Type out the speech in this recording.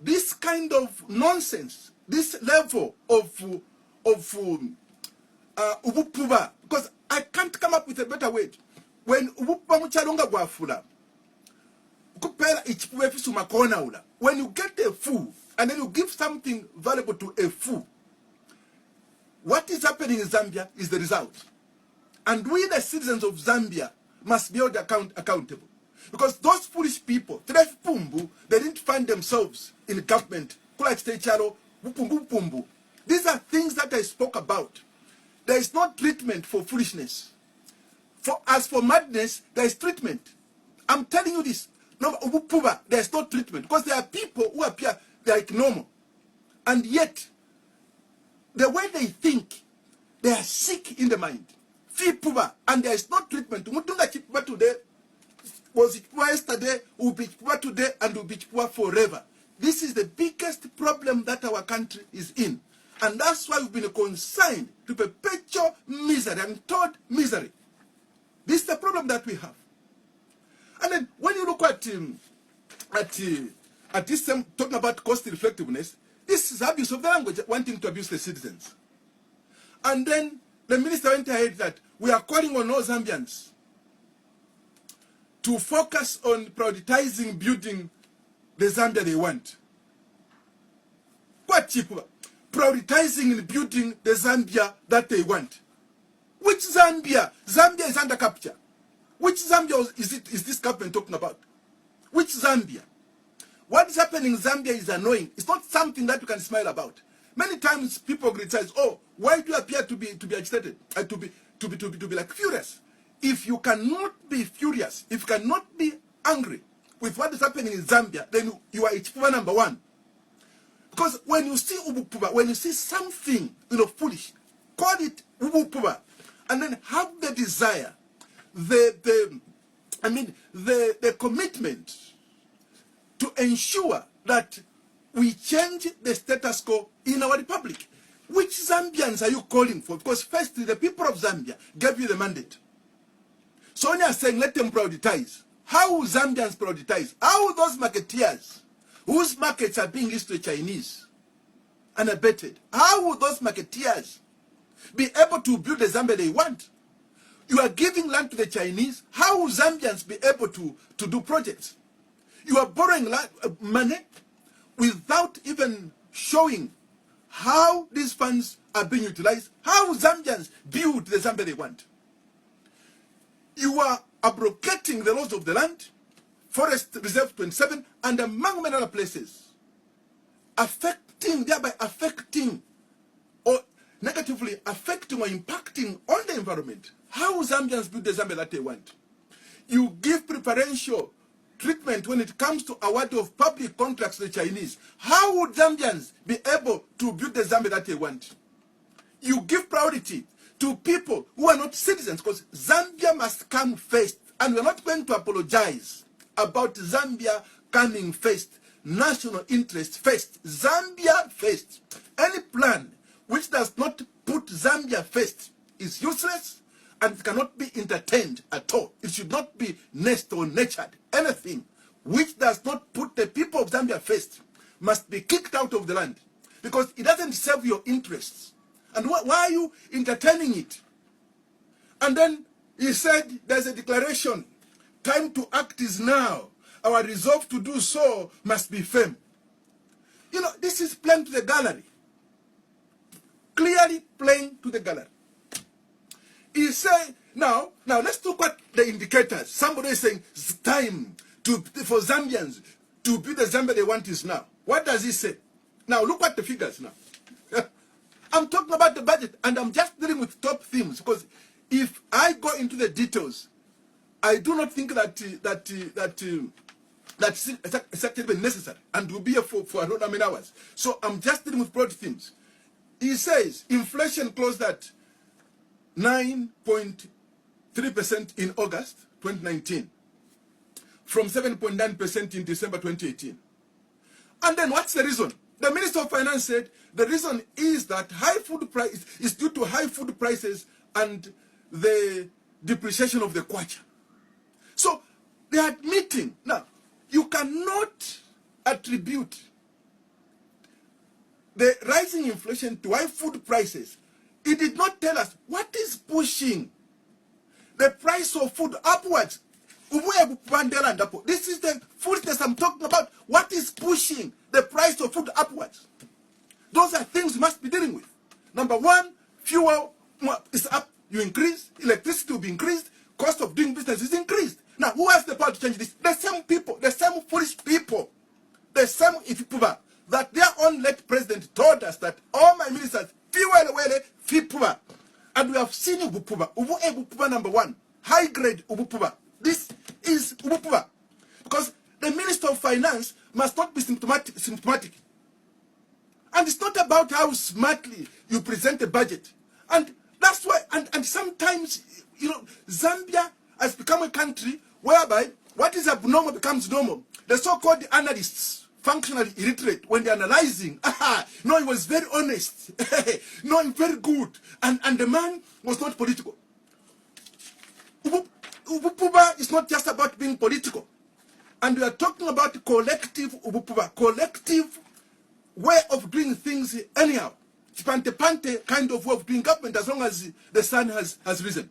this kind of nonsense, this level of ubupuba, because I can't come up with a better word. When ubupuba muchalonga gwafula, kupela ichipuba efisu makona ula. When you get a fool and then you give something valuable to a fool, what is happening in Zambia is the result. And we, the citizens of Zambia, must be held accountable. Because those foolish people, they didn't find themselves in government. These are things that I spoke about. There is no treatment for foolishness. As for madness, there is treatment. I'm telling you this. No, there is no treatment. Because there are people who appear like normal. And yet, the way they think, they are sick in the mind. And there is no treatment. Today was it yesterday, will be today, and will be forever. This is the biggest problem that our country is in. And that's why we've been consigned to perpetual misery, untold misery. This is the problem that we have. And then when you look at this talking about cost effectiveness, this is abuse of the language, wanting to abuse the citizens. And then the minister went ahead that we are calling on all Zambians to focus on prioritizing building the Zambia they want. What cheaper? Prioritizing in building the Zambia that they want. Which Zambia? Zambia is under capture. Which Zambia is this government talking about? Which Zambia? What is happening in Zambia is annoying. It's not something that you can smile about. Many times people criticize, oh, why do you appear to be agitated? To be like furious. If you cannot be furious, if you cannot be angry with what is happening in Zambia, then you are Ichipuba number one. Because when you see Ubupuba, when you see something, foolish, call it Ubupuba, and then have the desire, the commitment to ensure that we change the status quo in our republic. Which Zambians are you calling for? Because firstly, the people of Zambia gave you the mandate. So when you are saying let them prioritize, how will Zambians prioritize? How will those marketeers whose markets are being leased to the Chinese and abetted, how will those marketeers be able to build the Zambia they want? You are giving land to the Chinese. How will Zambians be able to do projects? You are borrowing money without even showing how these funds are being utilized. How will Zambians build the Zambia they want? You are abrogating the laws of the land, Forest Reserve 27, and among many other places, thereby affecting or negatively affecting or impacting on the environment. How will Zambians build the Zambia that they want? You give preferential treatment when it comes to award of public contracts to the Chinese. How would Zambians be able to build the Zambia that they want? You give priority to people who are not citizens, because Zambia must come first. And we're not going to apologize about Zambia coming first. National interest first. Zambia first. Any plan which does not put Zambia first is useless and it cannot be entertained at all. It should not be nested or nurtured. Anything which does not put the people of Zambia first must be kicked out of the land, because it doesn't serve your interests. And why are you entertaining it? And then he said there's a declaration. Time to act is now. Our resolve to do so must be firm. This is plain to the gallery. Clearly plain to the gallery. He said, now let's look at the indicators. Somebody is saying it's time for Zambians to build the Zambia they want is now. What does he say? Now look at the figures now. I'm talking about the budget, and I'm just dealing with top themes, because if I go into the details, I do not think that's actually necessary, and will be here for another many hours. So I'm just dealing with broad themes. He says inflation closed at 9.3% in August 2019, from 7.9% in December 2018. And then what's the reason? The Minister of Finance said the reason is that high food price is due to high food prices and the depreciation of the kwacha. So they are admitting. Now, you cannot attribute the rising inflation to high food prices, it did not tell us what is pushing the price of food upwards. This is the foolishness I'm talking about. What is pushing the price of food upwards? Those are things we must be dealing with. Number one, fuel is up, you increase, electricity will be increased, cost of doing business is increased. Now, who has the power to change this? The same people, the same foolish people, the same Ifipuba, that their own late president told us that all my ministers, Fipuba, and we have seen Ubupuba, Ubupuba number one, high grade Ubupuba. This is Ubupuba. Because the Minister of Finance must not be symptomatic. And it's not about how smartly you present a budget. And that's why, and sometimes, Zambia has become a country whereby what is abnormal becomes normal. The so-called analysts, functionally illiterate, when they're analyzing, no, he was very honest. No, very good. And the man was not political. Ubupuba is not just about being political. And we are talking about collective Ubupuba, collective way of doing things anyhow. Pante kind of way of doing government as long as the sun has risen.